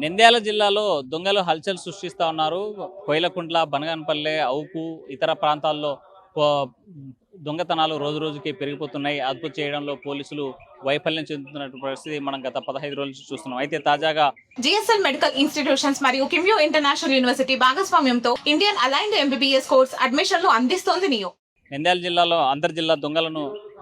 నంద్యాల జిల్లాలో దొంగలు హల్చల్ సృష్టిస్తా ఉన్నారు. కోయిలకుంట్ల, బనగానపల్లె, అవుకు ఇతర ప్రాంతాల్లో పో దొంగతనాలు రోజురోజుకి పెరిగిపోతున్నాయి. అదుపు చేయడంలో పోలీసులు వైఫల్యం చెందుతున్న పరిస్థితి మనం గత 15 రోజుల నుంచి చూస్తున్నాం. అయితే తాజాగా జిఎస్ఎల్ మెడికల్ ఇన్స్టిట్యూషన్స్ మరియు కిమ్యూ ఇంటర్నేషనల్ యూనివర్సిటీ భాగస్వామ్యంతో ఇండియన్ అలైన్డ్ ఎంబీబీఎస్ కోర్స్ అడ్మిషన్లు అందిస్తోంది నియో. నంద్యాల జిల్లాలో అంతర్జిల్లా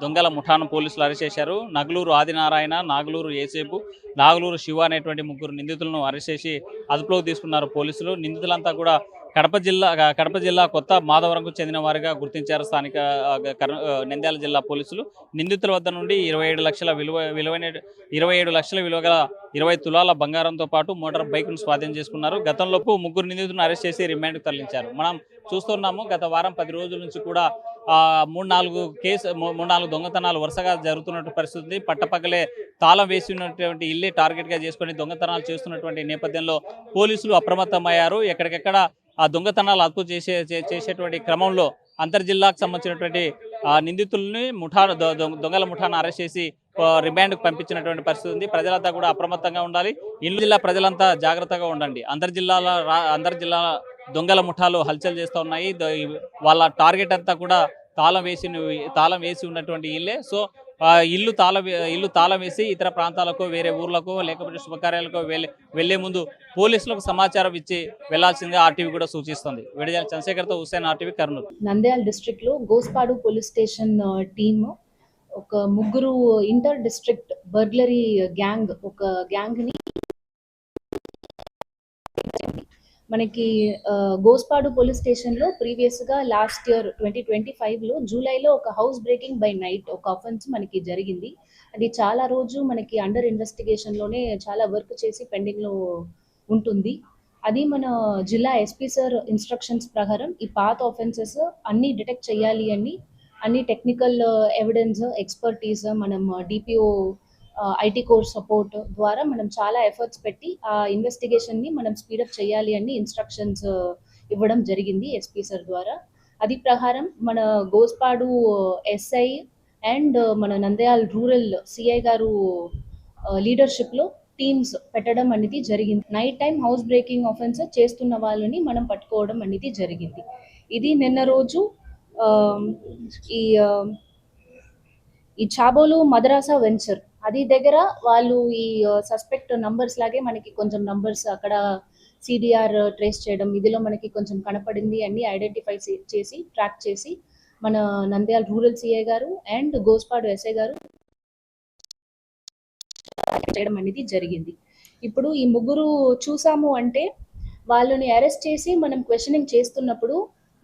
దొంగల ముఠాను పోలీసులు అరెస్ట్ చేశారు. నగలూరు ఆదినారాయణ, నాగలూరు ఏసేపు, నాగలూరు శివ అనేటువంటి ముగ్గురు నిందితులను అరెస్ట్ చేసి అదుపులోకి తీసుకున్నారు పోలీసులు. నిందితులంతా కూడా కడప జిల్లా కొత్త మాధవరంకు చెందిన వారిగా గుర్తించారు స్థానిక నంద్యాల జిల్లా పోలీసులు. నిందితుల వద్ద నుండి 27 లక్షల విలువ గల 20 తులాల బంగారంతో పాటు మోటార్ బైక్ను స్వాధీనం చేసుకున్నారు. గతంలోపు ముగ్గురు నిందితులను అరెస్ట్ చేసి రిమాండ్కు తరలించారు. మనం చూస్తున్నాము గత వారం 10 రోజుల నుంచి కూడా 3-4 దొంగతనాలు వరుసగా జరుగుతున్నట్టు పరిస్థితి ఉంది. పట్టపగలే తాళం వేసి ఉన్నటువంటి ఇల్లే టార్గెట్గా చేసుకుని దొంగతనాలు చేస్తున్నటువంటి నేపథ్యంలో పోలీసులు అప్రమత్తమయ్యారు. ఎక్కడికెక్కడ ఆ దొంగతనాలు అదుపు చేసేటువంటి క్రమంలో అంతర్జిల్లాకు సంబంధించినటువంటి నిందితుల్ని దొంగల ముఠాను అరెస్ట్ చేసి రిమాండ్కు పంపించినటువంటి పరిస్థితి ఉంది. ప్రజలంతా కూడా అప్రమత్తంగా ఉండాలి. ఇల్లు జిల్లా ప్రజలంతా జాగ్రత్తగా ఉండండి. అంతర్జిల్లా దొంగల ముఠాలు హల్చల్ చేస్తూ ఉన్నాయి. వాళ్ళ టార్గెట్ అంతా కూడా తాళం వేసి ఉన్నటువంటి ఇల్లే. సో ఇల్లు తాళం వేసి ఇతర ప్రాంతాలకు, వేరే ఊర్లకు, లేకపోతే శుభకార్యాలకు వెళ్లే ముందు పోలీసులకు సమాచారం ఇచ్చి వెళ్లాల్సిందిగా ఆర్టీవీ కూడా సూచిస్తుంది. విడుదల చంద్రశేఖర్తో హుస్సేన్, ఆర్టీవీ, కర్నూలు. నంద్యాల డిస్ట్రిక్ట్ లో గోస్పాడు పోలీస్ స్టేషన్ టీమ్ ఒక ముగ్గురు ఇంటర్ డిస్ట్రిక్ట్ బర్గ్లరీ గ్యాంగ్ ని మనకి గోస్పాడు పోలీస్ స్టేషన్ లో ప్రీవియస్ గా లాస్ట్ ఇయర్ 2025 లో జూలైలో ఒక హౌస్ బ్రేకింగ్ బై నైట్ ఒక అఫెన్స్ మనకి జరిగింది. అది చాలా రోజు మనకి అండర్ ఇన్వెస్టిగేషన్ లోనే చాలా వర్క్ చేసి పెండింగ్ లో ఉంటుంది. అది మన జిల్లా ఎస్పీ సార్ ఇన్స్ట్రక్షన్స్ ప్రకారం ఈ పాత ఆఫెన్సెస్ అన్ని డిటెక్ట్ చేయాలి అని అన్ని టెక్నికల్ ఎవిడెన్స్ ఎక్స్పర్టీస్ మనం డిపిఓ ఐటీ కోర్ సపోర్ట్ ద్వారా మనం చాలా ఎఫర్ట్స్ పెట్టి ఆ ఇన్వెస్టిగేషన్ ని మనం స్పీడప్ చేయాలి అని ఇన్స్ట్రక్షన్స్ ఇవ్వడం జరిగింది ఎస్పీ సార్ ద్వారా. అది ప్రకారం మన గోస్పాడు ఎస్ఐ అండ్ మన నంద్యాల రూరల్ సిఐ గారు లీడర్షిప్ లో టీమ్స్ పెట్టడం అనేది జరిగింది. Night time house breaking offence చేస్తున్న వాళ్ళని మనం పట్టుకోవడం అనేది జరిగింది. ఇది నిన్న రోజు ఈ చాబోలు మద్రాసా వెంచర్ అది దగ్గర వాళ్ళు ఈ సస్పెక్ట్ నంబర్స్ లాగే మనకి కొంచెం నంబర్స్ అక్కడ సిడిఆర్ ట్రేస్ చేయడం ఇదిలో మనకి కొంచెం కనపడింది అన్ని ఐడెంటిఫై చేసి ట్రాక్ చేసి మన నంద్యాల రూరల్ సిఐ గారు అండ్ గోస్పాడు ఎస్ఐ గారు చేయడం అనేది జరిగింది. ఇప్పుడు ఈ ముగ్గురు చూసాము అంటే వాళ్ళని అరెస్ట్ చేసి మనం క్వశ్చనింగ్ చేస్తున్నప్పుడు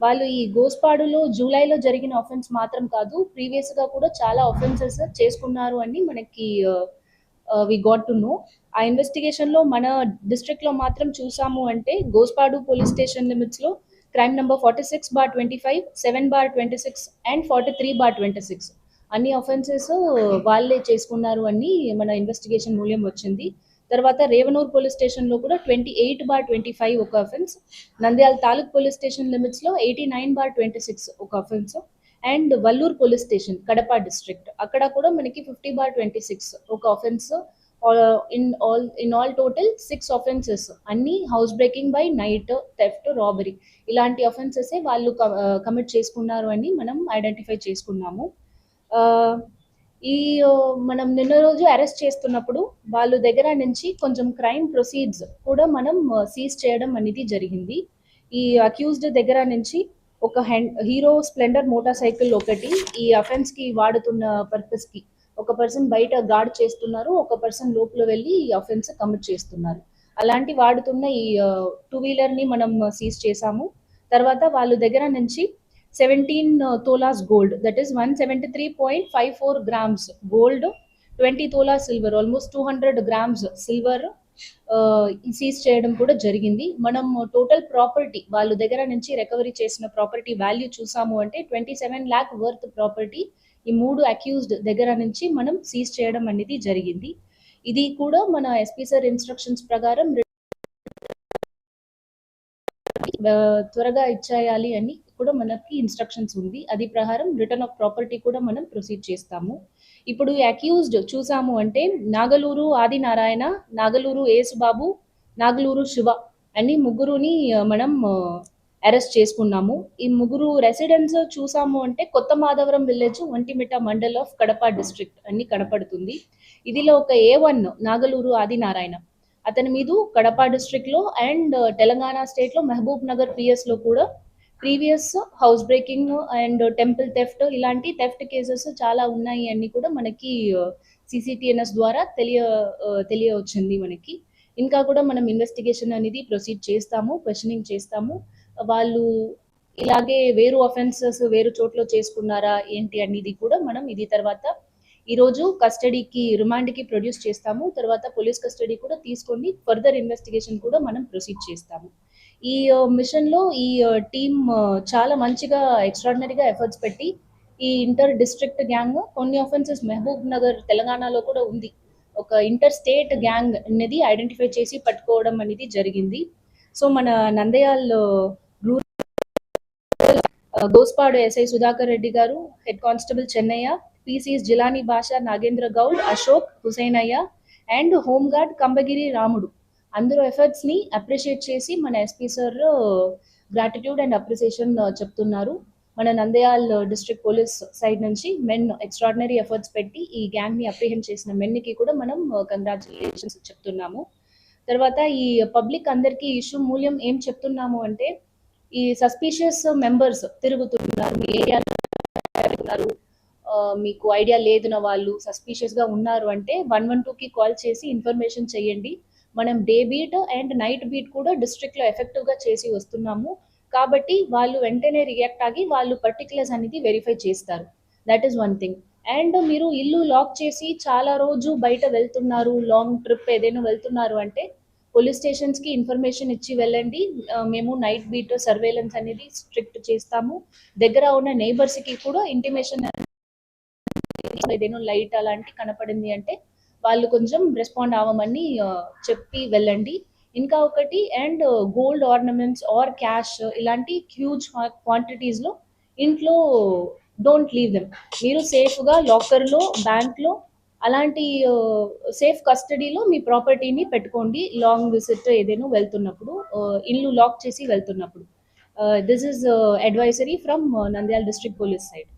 వాళ్ళు ఈ గోస్పాడులో జూలైలో జరిగిన ఆఫెన్స్ మాత్రం కాదు, ప్రీవియస్ గా కూడా చాలా ఆఫెన్సెస్ చేసుకున్నారు అని మనకి వి గాట్ టు నో. ఆ ఇన్వెస్టిగేషన్ లో మన డిస్ట్రిక్ట్ లో మాత్రం చూసాము అంటే గోస్పాడు పోలీస్ స్టేషన్ లిమిట్స్ లో క్రైమ్ నంబర్ 46/25, 7/26 అండ్ 43/26 అన్ని ఆఫెన్సెస్ వాళ్ళే చేసుకున్నారు అని మన ఇన్వెస్టిగేషన్ మూల్యం వచ్చింది. తర్వాత రేవనూర్ పోలీస్ స్టేషన్ లో కూడా 28/25 ఒక offence, Nandyal taluk police station limits లో 89/26 ఒక offence and Vallur police station Kadapa district అక్కడ కూడా మనకి 50/26 ఒక offence. In all total 6 offences అన్ని house breaking by night, theft, robbery ఇలాంటి ఆఫెన్సెస్ వాళ్ళు కమిట్ చేసుకున్నారు అని మనం ఐడెంటిఫై చేసుకున్నాము. ఈ మనం నిన్న రోజు అరెస్ట్ చేస్తున్నప్పుడు వాళ్ళ దగ్గర నుంచి కొంచెం క్రైమ్ ప్రొసీడ్స్ కూడా మనం సీజ్ చేయడం అనేది జరిగింది. ఈ అక్యూజ్డ్ దగ్గర నుంచి ఒక హీరో స్ప్లెండర్ మోటార్ సైకిల్ ఒకటి ఈ అఫెన్స్ కి వాడుతున్న పర్పస్ కి ఒక పర్సన్ బయట గార్డ్ చేస్తున్నారు, ఒక పర్సన్ లోపల వెళ్ళి ఈ అఫెన్స్ కమిట్ చేస్తున్నారు. అలాంటి వాడుతున్న ఈ 2 వీలర్ ని మనం సీజ్ చేసాము. తర్వాత వాళ్ళ దగ్గర నుంచి 17 tolas gold, that is 173.54 grams gold, 20 tola silver, almost 200 grams silver seize చేయడం కూడా జరిగింది. మనం టోటల్ ప్రాపర్టీ వాళ్ళ దగ్గర నుంచి రికవరీ చేసిన ప్రాపర్టీ వాల్యూ చూసాము అంటే 27 lakh వర్త్ ప్రాపర్టీ ఈ 3 అక్యూజ్డ్ దగ్గర నుంచి మనం సీజ్ చేయడం అనేది జరిగింది. ఇది కూడా మన ఎస్పీ సార్ ఇన్స్ట్రక్షన్స్ ప్రకారం త్వరగా ఇచ్చేయాలి అని కూడా మనకి ఇన్స్ట్రక్షన్స్ ఉంది. అది ప్రకారం రిటర్న్ ఆఫ్ ప్రాపర్టీ కూడా మనం ప్రొసీడ్ చేస్తాము. ఇప్పుడు అక్యూజ్డ్ చూసాము అంటే నాగలూరు ఆదినారాయణ, నాగలూరు ఏసుబాబు, నాగలూరు శివ అని ముగ్గురుని మనం అరెస్ట్ చేసుకున్నాము. ఈ ముగ్గురు రెసిడెన్స్ చూసాము అంటే Kotha Madhavaram village, Ontimitta mandal of Kadapa district అని కనపడుతుంది. ఇదిలో ఒక A1 నాగలూరు ఆదినారాయణ అతని మీద కడప డిస్ట్రిక్ట్ లో అండ్ తెలంగాణ స్టేట్ లో మహబూబ్ నగర్ PS లో కూడా previous house breaking and temple theft ఇలాంటి థెఫ్ట్ కేసెస్ చాలా ఉన్నాయి అన్ని కూడా మనకి CCTNS ద్వారా తెలియవచ్చింది మనకి. ఇంకా కూడా మనం ఇన్వెస్టిగేషన్ అనేది ప్రొసీడ్ చేస్తాము, క్వశ్చనింగ్ చేస్తాము. వాళ్ళు ఇలాగే వేరు అఫెన్సెస్ వేరు చోట్ల చేసుకున్నారా ఏంటి అనేది కూడా మనం ఇది తర్వాత ఈరోజు కస్టడీకి రిమాండ్కి ప్రొడ్యూస్ చేస్తాము. తర్వాత పోలీస్ కస్టడీ కూడా తీసుకొని ఫర్దర్ ఇన్వెస్టిగేషన్ కూడా మనం ప్రొసీడ్ చేస్తాము. ఈ మిషన్లో ఈ టీమ్ చాలా మంచిగా ఎక్స్ట్రాడినరీగా ఎఫర్ట్స్ పెట్టి ఈ ఇంటర్ డిస్ట్రిక్ట్ గ్యాంగ్ కొన్ని ఆఫెన్సెస్ మహబూబ్ నగర్ తెలంగాణలో కూడా ఉంది. ఒక ఇంటర్ స్టేట్ గ్యాంగ్ అనేది ఐడెంటిఫై చేసి పట్టుకోవడం అనేది జరిగింది. సో మన నంద్యాల్ గోస్పాడు SI సుధాకర్ రెడ్డి గారు, head constable Chennaiah, PCs Jilani భాష, నాగేంద్ర గౌడ్, అశోక్, హుసైనయ్య అండ్ హోంగార్డ్ కంబగిరి రాముడు అందరూ ఎఫర్ట్స్ ని అప్రిషియేట్ చేసి మన SP sir gratitude and appreciation చెప్తున్నారు. మన నంద్యాల్ డిస్ట్రిక్ట్ పోలీస్ సైడ్ నుంచి మెన్ ఎక్స్ట్రాడినరీ ఎఫర్ట్స్ పెట్టి ఈ గ్యాంగ్ ని అప్రిహెండ్ చేసిన మెన్కి కూడా మనం కంగ్రాచులేషన్స్ చెప్తున్నాము. తర్వాత ఈ పబ్లిక్ అందరికీ ఇష్యూ మూల్యం ఏం చెప్తున్నాము అంటే, ఈ సస్పీషియస్ మెంబర్స్ తిరుగుతున్నారు మీ ఏరియాలో ఉన్నారు, మీకు ఐడియా లేదు నా వాళ్ళు సస్పీషియస్ గా ఉన్నారు అంటే 112కి కాల్ చేసి ఇన్ఫర్మేషన్ చేయండి. మనం day beat and night beat కూడా డిస్ట్రిక్ట్ లో ఎఫెక్టివ్ గా చేసి వస్తున్నాము. కాబట్టి వాళ్ళు వెంటనే రియాక్ట్ అయ్యి వాళ్ళు పర్టికులర్స్ అనేది వెరిఫై చేస్తారు. That is one thing. And మీరు ఇల్లు లాక్ చేసి చాలా రోజు బయట వెళ్తున్నారు, లాంగ్ ట్రిప్ ఏదైనా వెళ్తున్నారు అంటే పోలీస్ స్టేషన్స్ కి ఇన్ఫర్మేషన్ ఇచ్చి వెళ్ళండి. మేము నైట్ బీట్ సర్వేలెన్స్ అనేది స్ట్రిక్ట్ చేస్తాము. దగ్గర ఉన్న నైబర్స్ కి కూడా ఇంటిమేషన్ ఏదైనా లైట్ అలాంటి కనపడింది అంటే వాళ్ళు కొంచెం రెస్పాండ్ అవ్వమని చెప్పి వెళ్ళండి. ఇంకా ఒకటి and gold ornaments or cash ఇలాంటి హ్యూజ్ క్వాంటిటీస్ లో ఇంట్లో డోంట్ లీవ్ దెమ్. మీరు సేఫ్ గా లాకర్ లో, బ్యాంక్ లో అలాంటి సేఫ్ కస్టడీలో మీ ప్రాపర్టీని పెట్టుకోండి. లాంగ్ విజిట్ ఏదైనా వెళ్తున్నప్పుడు, ఇల్లు లాక్ చేసి వెళ్తున్నప్పుడు. This is advisory from Nandyal district police side.